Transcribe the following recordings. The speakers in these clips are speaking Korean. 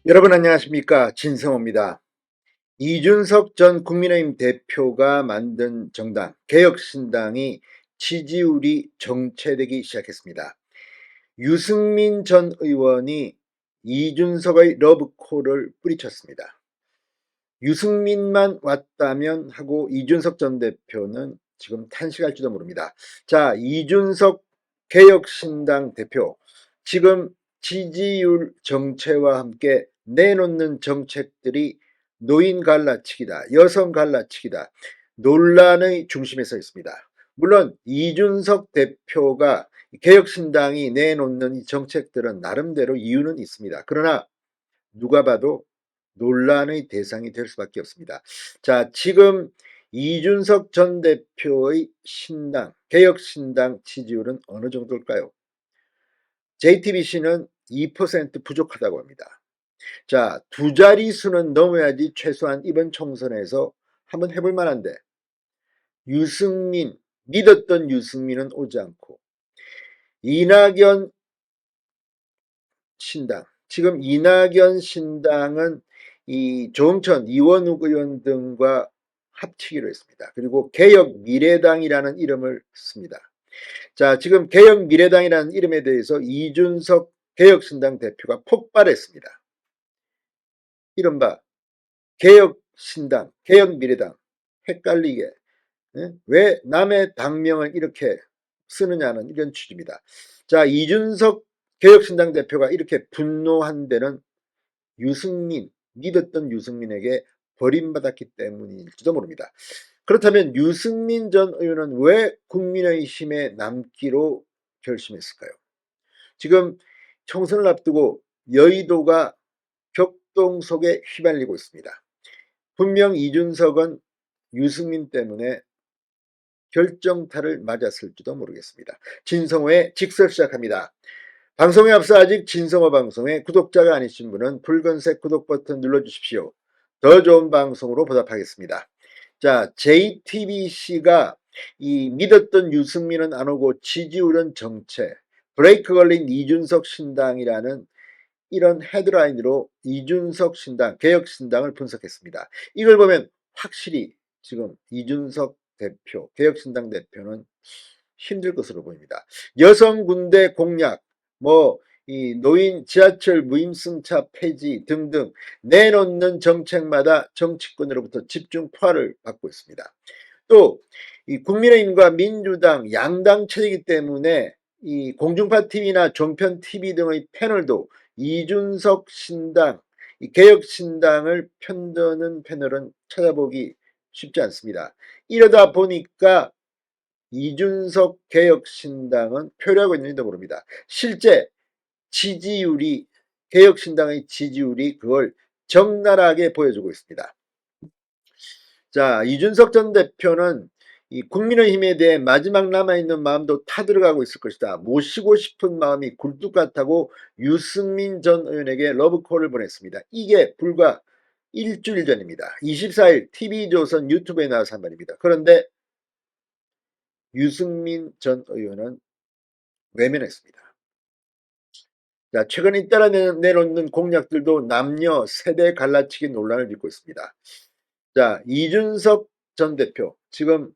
여러분 안녕하십니까, 진성호입니다. 이준석 전 국민의힘 대표가 만든 정당 개혁신당이 지지율이 정체되기 시작했습니다. 유승민 전 의원이 이준석의 러브콜을 뿌리쳤습니다. 유승민만 왔다면 하고 이준석 전 대표는 지금 탄식할지도 모릅니다. 자, 이준석 개혁신당 대표, 지금 지지율 정체와 함께 내놓는 정책들이 노인 갈라치기다, 여성 갈라치기다, 논란의 중심에 서 있습니다. 물론 이준석 대표가 개혁신당이 내놓는 이 정책들은 나름대로 이유는 있습니다. 그러나 누가 봐도 논란의 대상이 될 수밖에 없습니다. 자, 지금 이준석 전 대표의 신당, 개혁신당 지지율은 어느 정도일까요? JTBC는 2% 부족하다고 합니다. 자, 두 자릿수는 넘어야지 최소한 이번 총선에서 한번 해볼 만한데, 유승민, 믿었던 유승민은 오지 않고, 이낙연 신당, 지금 이낙연 신당은 이 조응천, 이원욱 의원 등과 합치기로 했습니다. 그리고 개혁미래당이라는 이름을 씁니다. 자, 지금 개혁미래당이라는 이름에 대해서 이준석 개혁신당 대표가 폭발했습니다. 이른바 개혁신당, 개혁미래당, 헷갈리게 왜 남의 당명을 이렇게 쓰느냐는 이런 취지입니다. 자, 이준석 개혁신당 대표가 이렇게 분노한 데는 유승민, 믿었던 유승민에게 버림받았기 때문일지도 모릅니다. 그렇다면 유승민 전 의원은 왜 국민의힘에 남기로 결심했을까요? 지금 총선을 앞두고 여의도가 격동 속에 휘말리고 있습니다. 분명 이준석은 유승민 때문에 결정타를 맞았을지도 모르겠습니다. 진성호의 직설 시작합니다. 방송에 앞서 아직 진성호 방송의 구독자가 아니신 분은 붉은색 구독 버튼 눌러주십시오. 더 좋은 방송으로 보답하겠습니다. 자, JTBC가 이 믿었던 유승민은 안 오고 지지율은 정체, 브레이크 걸린 이준석 신당이라는 이런 헤드라인으로 이준석 신당, 개혁신당을 분석했습니다. 이걸 보면 확실히 지금 이준석 대표, 개혁신당 대표는 힘들 것으로 보입니다. 여성 군대 공약, 이 노인 지하철 무임승차 폐지 등등 내놓는 정책마다 정치권으로부터 집중 포화를 받고 있습니다. 또 이 국민의힘과 민주당 양당 체제이기 때문에 이 공중파 TV나 종편 TV 등의 패널도 이준석 신당, 이 개혁신당을 편드는 패널은 찾아보기 쉽지 않습니다. 이러다 보니까 이준석 개혁신당은 표류하고 있는지도 모릅니다. 실제 지지율이, 개혁신당의 지지율이 그걸 적나라하게 보여주고 있습니다. 자, 이준석 전 대표는 이 국민의힘에 대해 마지막 남아있는 마음도 타들어가고 있을 것이다. 모시고 싶은 마음이 굴뚝 같다고 유승민 전 의원에게 러브콜을 보냈습니다. 이게 불과 일주일 전입니다. 24일 TV조선 유튜브에 나와서 한 말입니다. 그런데 유승민 전 의원은 외면했습니다. 자, 최근 잇따라 내놓는 공약들도 남녀 세대 갈라치기 논란을 빚고 있습니다. 자, 이준석 전 대표, 지금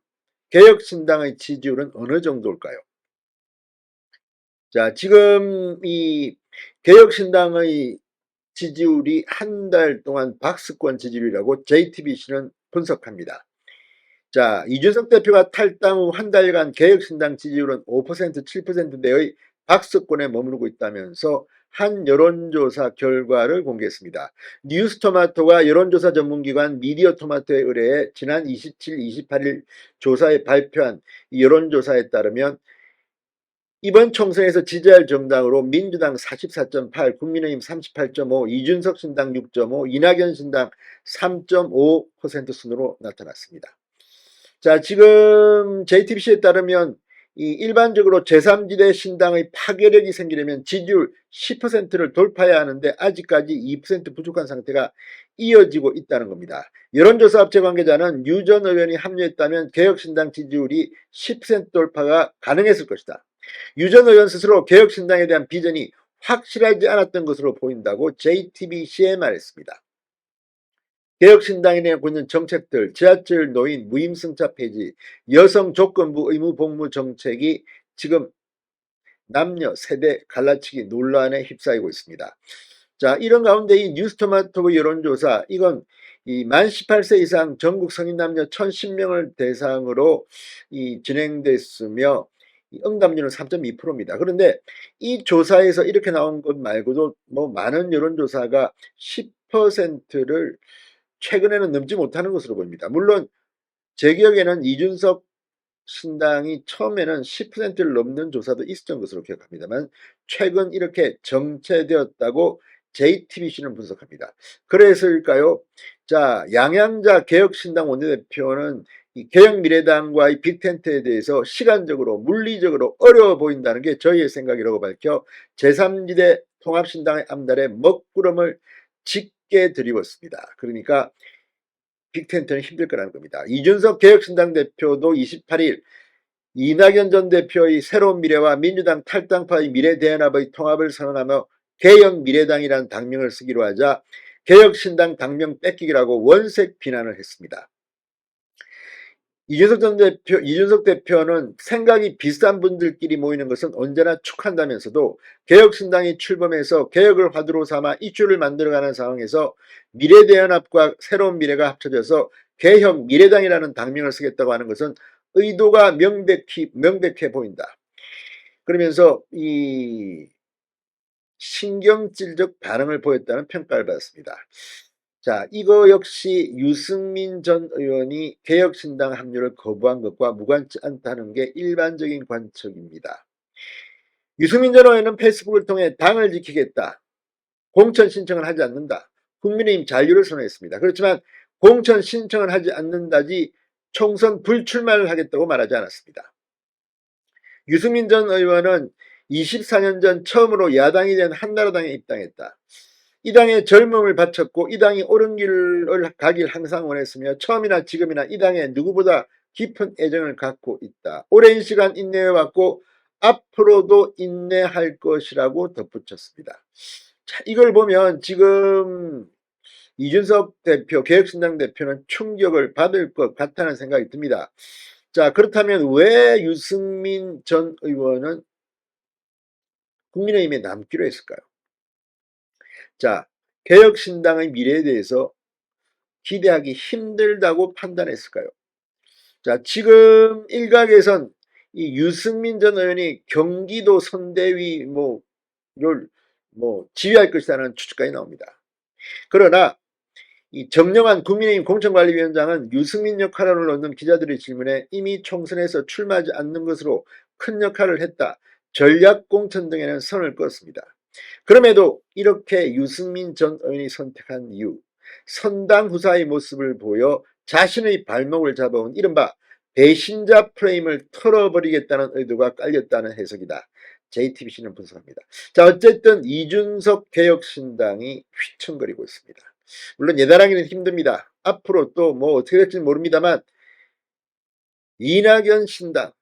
개혁신당의 지지율은 어느 정도일까요? 자, 지금 이 개혁신당의 지지율이 한 달 동안 박스권 지지율이라고 JTBC는 분석합니다. 자, 이준석 대표가 탈당 후 한 달간 개혁신당 지지율은 5%, 7%대의 박스권에 머무르고 있다면서 한 여론조사 결과를 공개했습니다. 뉴스토마토가 여론조사 전문기관 미디어토마토에 의뢰해 지난 27, 28일 조사에 발표한 이 여론조사에 따르면 이번 총선에서 지지할 정당으로 민주당 44.8, 국민의힘 38.5, 이준석 신당 6.5, 이낙연 신당 3.5% 순으로 나타났습니다. 자, 지금 JTBC에 따르면 이 일반적으로 제3지대 신당의 파괴력이 생기려면 지지율 10%를 돌파해야 하는데 아직까지 2% 부족한 상태가 이어지고 있다는 겁니다. 여론조사 업체 관계자는 유 전 의원이 합류했다면 개혁신당 지지율이 10% 돌파가 가능했을 것이다. 유 전 의원 스스로 개혁신당에 대한 비전이 확실하지 않았던 것으로 보인다고 JTBC에 말했습니다. 개혁신당이 내고 있는 정책들, 지하철 노인 무임승차 폐지, 여성 조건부 의무 복무 정책이 지금 남녀 세대 갈라치기 논란에 휩싸이고 있습니다. 자, 이런 가운데 이 뉴스토마토 여론조사, 이건 이 만 18세 이상 전국 성인 남녀 1010명을 대상으로 진행됐으며 응답률은 3.2%입니다. 그런데 이 조사에서 이렇게 나온 것 말고도 뭐 많은 여론조사가 10%를 최근에는 넘지 못하는 것으로 보입니다. 물론 제 기억에는 이준석 신당이 처음에는 10%를 넘는 조사도 있었던 것으로 기억합니다만 최근 이렇게 정체되었다고 JTBC는 분석합니다. 그래서일까요? 자, 양양자 개혁신당 원내대표는 이 개혁미래당과의 빅텐트에 대해서 시간적으로 물리적으로 어려워 보인다는 게 저희의 생각이라고 밝혀 제3지대 통합신당의 앞날에 먹구름을 짙게 드리웠습니다. 그러니까 빅텐트는 힘들 거라는 겁니다. 이준석 개혁신당 대표도 28일 이낙연 전 대표의 새로운 미래와 민주당 탈당파의 미래대연합의 통합을 선언하며 개혁미래당이라는 당명을 쓰기로 하자 개혁신당 당명 뺏기기라고 원색 비난을 했습니다. 이준석 대표는 생각이 비슷한 분들끼리 모이는 것은 언제나 축한다면서도 개혁신당이 출범해서 개혁을 화두로 삼아 이슈를 만들어가는 상황에서 미래대연합과 새로운 미래가 합쳐져서 개혁미래당이라는 당명을 쓰겠다고 하는 것은 의도가 명백해 보인다. 그러면서 이 신경질적 반응을 보였다는 평가를 받았습니다. 자, 이거 역시 유승민 전 의원이 개혁신당 합류를 거부한 것과 무관치 않다는 게 일반적인 관측입니다. 유승민 전 의원은 페이스북을 통해 당을 지키겠다, 공천 신청을 하지 않는다, 국민의힘 잔류를 선언했습니다. 그렇지만 공천 신청을 하지 않는다지 총선 불출마를 하겠다고 말하지 않았습니다. 유승민 전 의원은 24년 전 처음으로 야당이 된 한나라당에 입당했다. 이 당의 젊음을 바쳤고 이 당이 옳은 길을 가길 항상 원했으며 처음이나 지금이나 이 당에 누구보다 깊은 애정을 갖고 있다. 오랜 시간 인내해왔고 앞으로도 인내할 것이라고 덧붙였습니다. 자, 이걸 보면 지금 이준석 대표, 개혁신당 대표는 충격을 받을 것 같다는 생각이 듭니다. 자, 그렇다면 왜 유승민 전 의원은 국민의힘에 남기로 했을까요? 자, 개혁신당의 미래에 대해서 기대하기 힘들다고 판단했을까요? 자, 지금 일각에선 이 유승민 전 의원이 경기도 선대위를 지휘할 것이라는 추측까지 나옵니다. 그러나 이 정영환 국민의힘 공천관리위원장은 유승민 역할을 넣는 기자들의 질문에 이미 총선에서 출마하지 않는 것으로 큰 역할을 했다, 전략공천 등에는 선을 그었습니다. 그럼에도 이렇게 유승민 전 의원이 선택한 이유, 선당 후사의 모습을 보여 자신의 발목을 잡아온 이른바 배신자 프레임을 털어버리겠다는 의도가 깔렸다는 해석이다. JTBC는 분석합니다. 자, 어쨌든 이준석 개혁신당이 휘청거리고 있습니다. 물론 예단하기는 힘듭니다. 앞으로 또 뭐 어떻게 될지는 모릅니다만 이낙연 신당,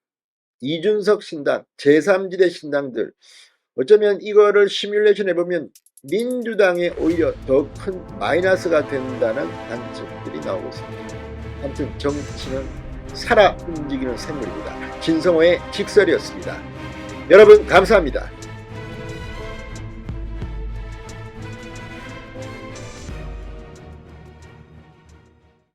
이준석 신당, 제3지대 신당들 어쩌면 이거를 시뮬레이션 해보면 민주당에 오히려 더 큰 마이너스가 된다는 관측들이 나오고 있습니다. 아무튼 정치는 살아 움직이는 생물입니다. 진성호의 직설이었습니다. 여러분 감사합니다.